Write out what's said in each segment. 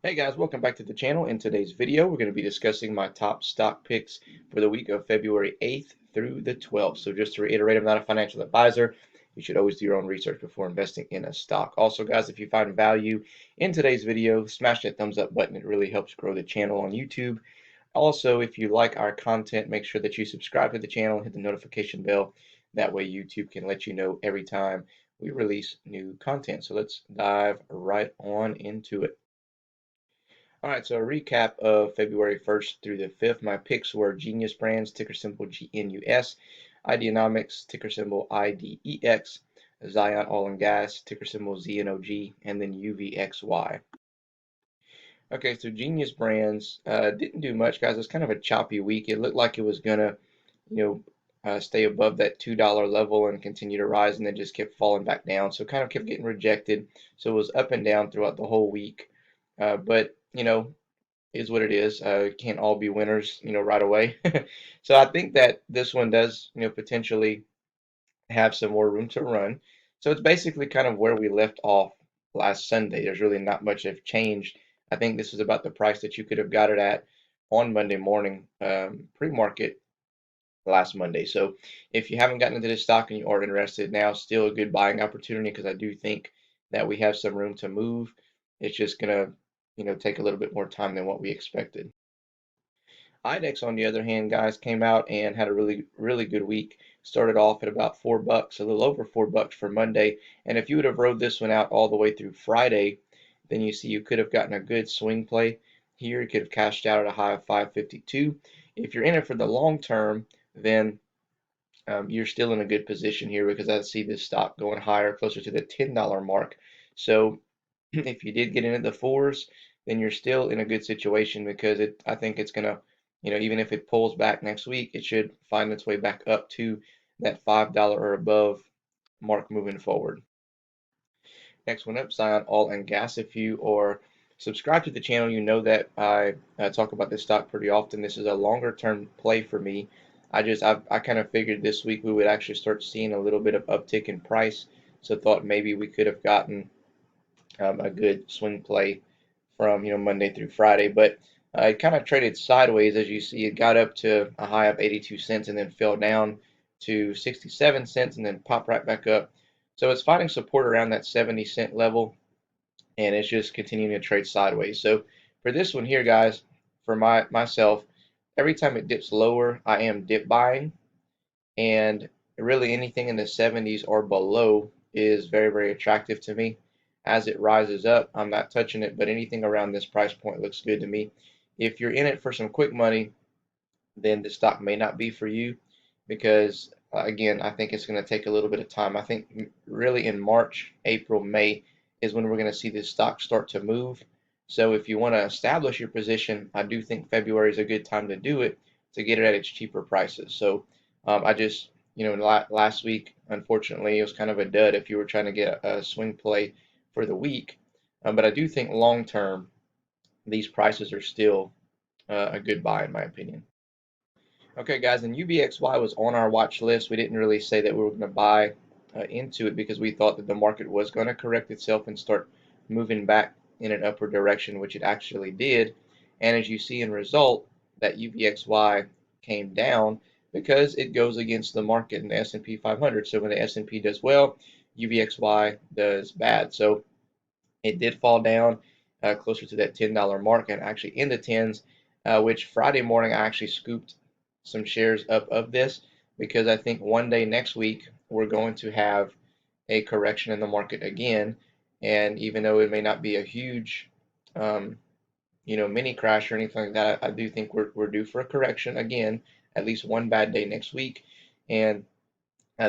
Hey guys, welcome back to the channel. In today's video, we're going to be discussing my top stock picks for the week of February 8th through the 12th. So just to reiterate, I'm not a financial advisor. You should always do your own research before investing in a stock. Also, guys, if you find value in today's video, smash that thumbs up button. It really helps grow the channel on YouTube. Also, if you like our content, make sure that you subscribe to the channel and hit the notification bell. That way YouTube can let you know every time we release new content. So let's dive right on into it. All right, so a recap of February 1st through the 5th. My picks were Genius Brands, ticker symbol GNUS, Ideanomics, ticker symbol IDEX, Zion Oil and Gas, ticker symbol ZNOG, and then UVXY. Okay, so Genius Brands didn't do much, guys. It's kind of a choppy week. It looked like it was gonna, stay above that $2 level and continue to rise, and then just kept falling back down. So kind of kept getting rejected. So it was up and down throughout the whole week. But is what it is. Can't all be winners, right away. So I think that this one does, potentially have some more room to run. So it's basically kind of where we left off last Sunday. There's really not much have changed. I think this is about the price that you could have got it at on Monday morning, pre-market last Monday. So if you haven't gotten into this stock and you are interested now, still a good buying opportunity because I do think that we have some room to move. It's just gonna, take a little bit more time than what we expected. IDEX, on the other hand, guys, came out and had a really, really good week. Started off at about $4, a little over $4 for Monday. And if you would have rode this one out all the way through Friday, then you see you could have gotten a good swing play here. You could have cashed out at a high of 552. If you're in it for the long term, then you're still in a good position here because I see this stock going higher, closer to the $10 mark. So if you did get in at the fours, then you're still in a good situation because I think it's gonna, even if it pulls back next week, it should find its way back up to that $5 or above mark moving forward. Next one up, Zion Oil and Gas. If you are subscribed to the channel, you know that I talk about this stock pretty often. This is a longer term play for me. I kind of figured this week we would actually start seeing a little bit of uptick in price. So thought maybe we could have gotten a good swing play from Monday through Friday, but it kind of traded sideways. As you see, it got up to a high of 82 cents and then fell down to 67 cents and then popped right back up. So it's finding support around that 70-cent level, and it's just continuing to trade sideways. So for this one here, guys, for myself, every time it dips lower, I am dip buying, and really anything in the 70s or below is very, very attractive to me. As it rises up, I'm not touching it, but anything around this price point looks good to me. If you're in it for some quick money, then the stock may not be for you because, again, I think it's going to take a little bit of time. I think really in March, April, May is when we're going to see this stock start to move. So if you want to establish your position, I do think February is a good time to do it to get it at its cheaper prices. So I just, last week, unfortunately, it was kind of a dud if you were trying to get a swing play for the week. But I do think long term, these prices are still a good buy, in my opinion. Okay, guys, and UVXY was on our watch list. We didn't really say that we were going to buy into it because we thought that the market was going to correct itself and start moving back in an upward direction, which it actually did. And as you see in result, that UVXY came down because it goes against the market in the S&P 500. So when the S&P does well, UVXY does bad. So it did fall down closer to that $10 mark and actually in the tens, which Friday morning I actually scooped some shares up of this because I think one day next week we're going to have a correction in the market again. And even though it may not be a huge, um, mini crash or anything like that, I do think we're due for a correction again, at least one bad day next week. And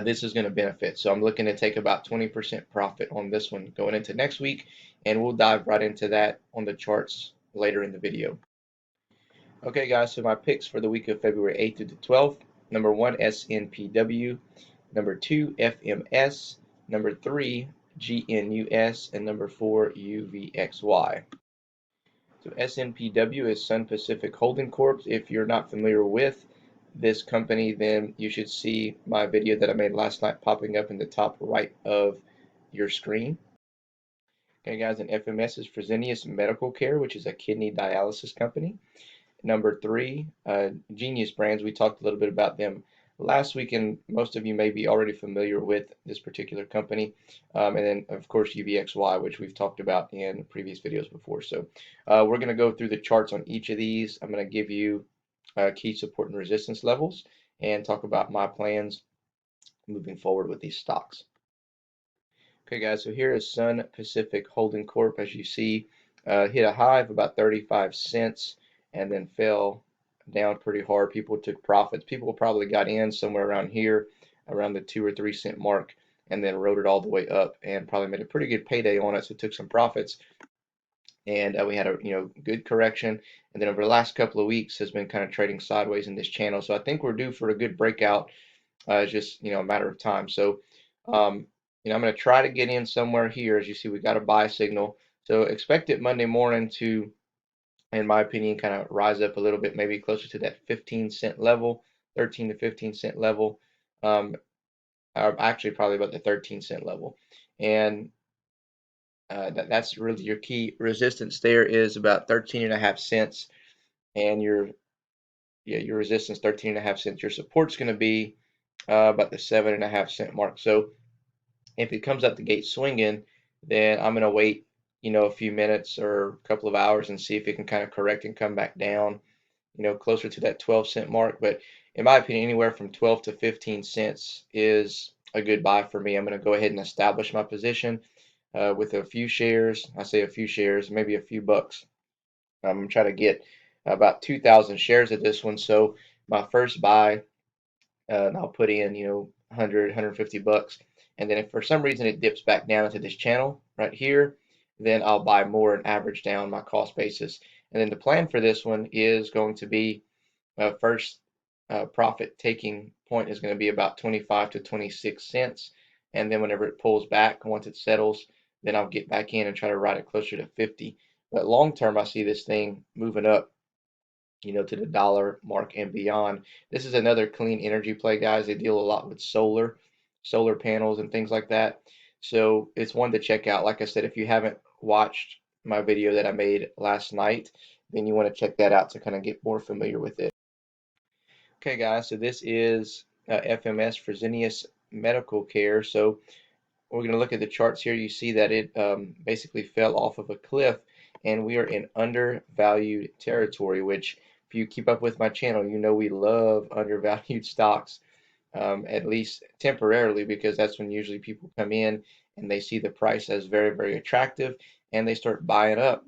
this is going to benefit. So I'm looking to take about 20% profit on this one going into next week, and we'll dive right into that on the charts later in the video. Okay, guys, so my picks for the week of February 8th to the 12th. Number 1, SNPW. Number 2, FMS. Number 3, GNUS. And number 4, UVXY. So SNPW is Sun Pacific Holding Corp. If you're not familiar with this company, then you should see my video that I made last night popping up in the top right of your screen. Okay, guys, and FMS is Fresenius Medical Care, which is a kidney dialysis company. Number three, Genius Brands. We talked a little bit about them last week, and most of you may be already familiar with this particular company. And then, of course, UVXY, which we've talked about in previous videos before. So we're going to go through the charts on each of these. I'm going to give you key support and resistance levels and talk about my plans moving forward with these stocks. Okay, guys, so here is Sun Pacific Holding Corp. As you see, hit a high of about 35 cents and then fell down pretty hard. People took profits. People probably got in somewhere around here, around the 2 or 3 cent mark, and then rode it all the way up and probably made a pretty good payday on it. So took some profits, and we had a good correction. And then over the last couple of weeks has been kind of trading sideways in this channel. So I think we're due for a good breakout. It's just a matter of time. So um, I'm going to try to get in somewhere here. As you see, we got a buy signal. So expect it Monday morning to, in my opinion, kind of rise up a little bit, maybe closer to that 15-cent level, 13 to 15-cent level. Or actually probably about the 13-cent level. And that's really your key resistance there is about 13.5 cents. And your resistance 13.5 cents. Your support's going to be about the 7.5 cent mark. So if it comes out the gate swinging, then I'm going to wait, a few minutes or a couple of hours and see if it can kind of correct and come back down, closer to that 12-cent mark. But in my opinion, anywhere from 12 to 15 cents is a good buy for me. I'm going to go ahead and establish my position with a few shares. I say a few shares, maybe a few bucks. I'm going to try to get about 2,000 shares of this one. So my first buy, and I'll put in, 100, 150 bucks. And then if for some reason it dips back down into this channel right here, then I'll buy more and average down my cost basis. And then the plan for this one is going to be first profit taking point is going to be about 25 to 26 cents. And then whenever it pulls back, once it settles, then I'll get back in and try to ride it closer to 50. But long term, I see this thing moving up, to the dollar mark and beyond. This is another clean energy play, guys. They deal a lot with solar panels and things like that. So it's one to check out. Like I said, if you haven't watched my video that I made last night, then you want to check that out to kind of get more familiar with it. Okay, guys, so this is FMS Fresenius Medical Care. So we're going to look at the charts here. You see that it basically fell off of a cliff, and we are in undervalued territory, which if you keep up with my channel, you know we love undervalued stocks, at least temporarily, because that's when usually people come in and they see the price as very, very attractive, and they start buying up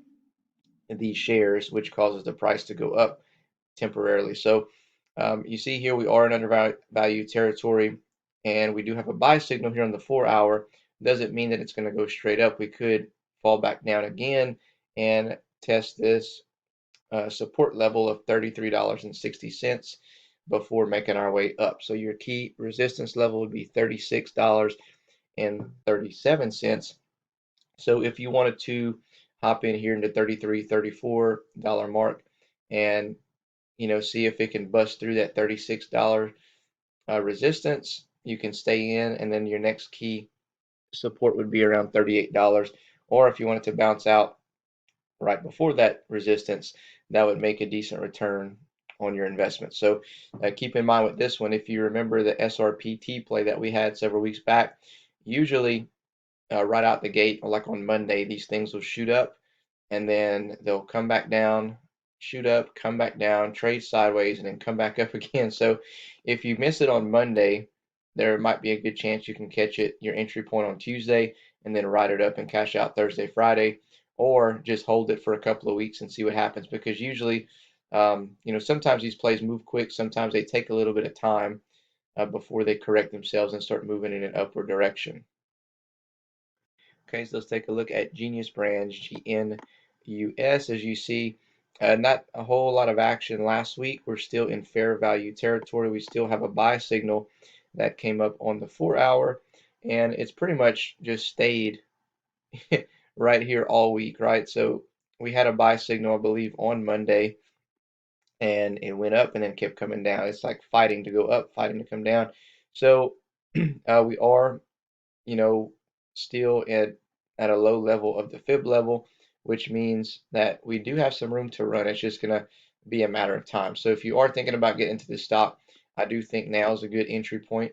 these shares, which causes the price to go up temporarily. So you see here we are in undervalued territory, and we do have a buy signal here on the 4-hour. Doesn't mean that it's going to go straight up. We could fall back down again and test this support level of $33.60 before making our way up. So your key resistance level would be $36.37. So if you wanted to hop in here into $33, $34 mark and see if it can bust through that $36 resistance, you can stay in, and then your next key support would be around $38. Or if you wanted to bounce out right before that resistance, that would make a decent return on your investment. So keep in mind with this one, if you remember the SRPT play that we had several weeks back, usually right out the gate, or like on Monday, these things will shoot up and then they'll come back down, shoot up, come back down, trade sideways, and then come back up again. So if you miss it on Monday, there might be a good chance you can catch it, your entry point on Tuesday, and then ride it up and cash out Thursday, Friday, or just hold it for a couple of weeks and see what happens. Because usually, sometimes these plays move quick, sometimes they take a little bit of time before they correct themselves and start moving in an upward direction. Okay, so let's take a look at Genius Brands, GNUS. As you see, not a whole lot of action last week. We're still in fair value territory. We still have a buy signal that came up on the 4-hour, and it's pretty much just stayed right here all week, right? So we had a buy signal, I believe, on Monday, and it went up and then kept coming down. It's like fighting to go up, fighting to come down. So we are, still at at a low level of the fib level, which means that we do have some room to run. It's just going to be a matter of time. So if you are thinking about getting into this stock, I do think now is a good entry point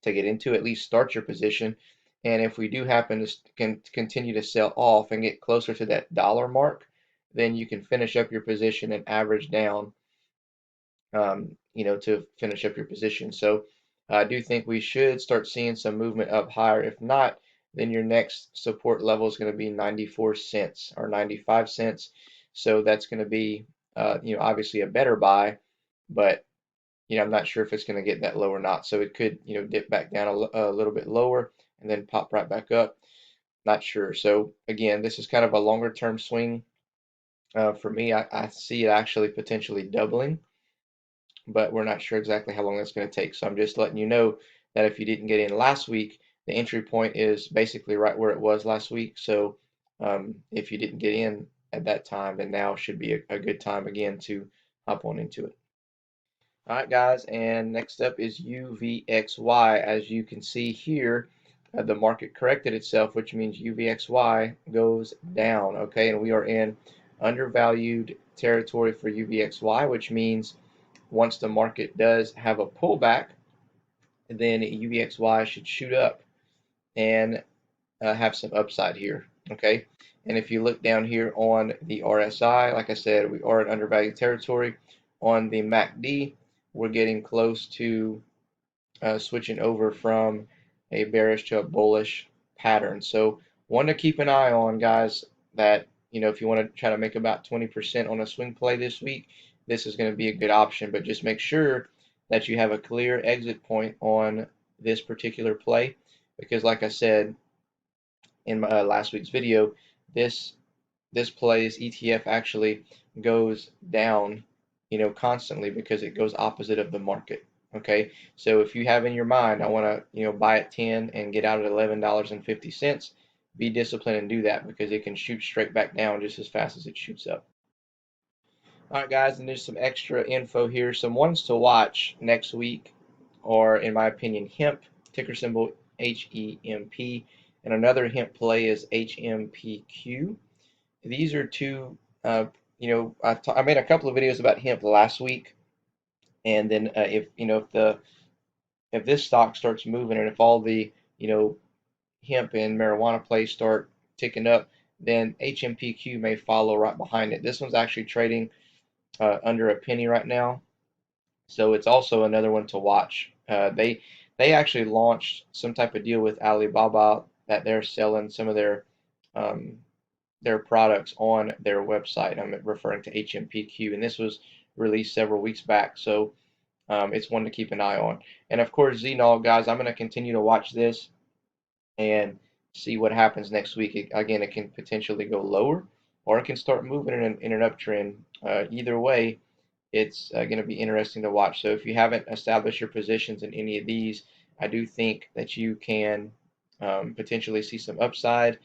to get into, at least start your position. And if we do happen to continue to sell off and get closer to that dollar mark, then you can finish up your position and average down, to finish up your position. So I do think we should start seeing some movement up higher. If not, then your next support level is going to be 94 cents or 95 cents. So that's going to be, obviously a better buy, but I'm not sure if it's going to get that low or not. So it could, dip back down a little bit lower and then pop right back up. Not sure. So again, this is kind of a longer term swing. For me, I see it actually potentially doubling, but we're not sure exactly how long that's going to take. So I'm just letting you know that if you didn't get in last week, the entry point is basically right where it was last week. So if you didn't get in at that time, then now should be a good time again to hop on into it. All right, guys, and next up is UVXY. As you can see here, the market corrected itself, which means UVXY goes down, okay? And we are in undervalued territory for UVXY, which means once the market does have a pullback, then UVXY should shoot up and have some upside here, okay? And if you look down here on the RSI, like I said, we are in undervalued territory. On the MACD, we're getting close to switching over from a bearish to a bullish pattern. So one to keep an eye on, guys, that, if you want to try to make about 20% on a swing play this week, this is going to be a good option. But just make sure that you have a clear exit point on this particular play, because like I said in my last week's video, this play's ETF actually goes down, constantly because it goes opposite of the market. Okay, so if you have in your mind, I want to, buy at 10 and get out at $11.50, be disciplined and do that because it can shoot straight back down just as fast as it shoots up. All right, guys, and there's some extra info here. Some ones to watch next week are, in my opinion, hemp, ticker symbol HEMP, and another hemp play is HMPQ. These are two, I made a couple of videos about hemp last week, and then if this stock starts moving and if all the hemp and marijuana plays start ticking up, then HMPQ may follow right behind it. This one's actually trading under a penny right now, so it's also another one to watch. They actually launched some type of deal with Alibaba that they're selling some of um, their products on their website. I'm referring to HMPQ, and this was released several weeks back, so it's one to keep an eye on. And of course, Xenol, guys, I'm going to continue to watch this and see what happens next week. Again, it can potentially go lower, or it can start moving in an uptrend. Either way, it's going to be interesting to watch. So if you haven't established your positions in any of these, I do think that you can potentially see some upside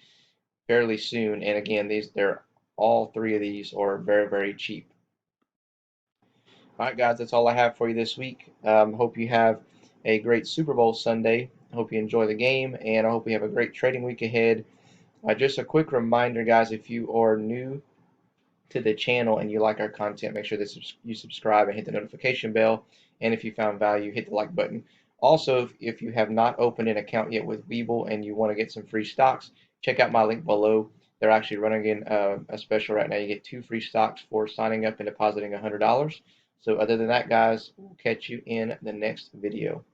fairly soon. And again, they're all three of these are very, very cheap. All right, guys, that's all I have for you this week. Hope you have a great Super Bowl Sunday. I hope you enjoy the game, and I hope you have a great trading week ahead. Just a quick reminder, guys, if you are new to the channel and you like our content, make sure that you subscribe and hit the notification bell. And if you found value, hit the like button. Also, if you have not opened an account yet with Webull and you want to get some free stocks, check out my link below. They're actually running in a special right now. You get 2 free stocks for signing up and depositing $100. So other than that, guys, we'll catch you in the next video.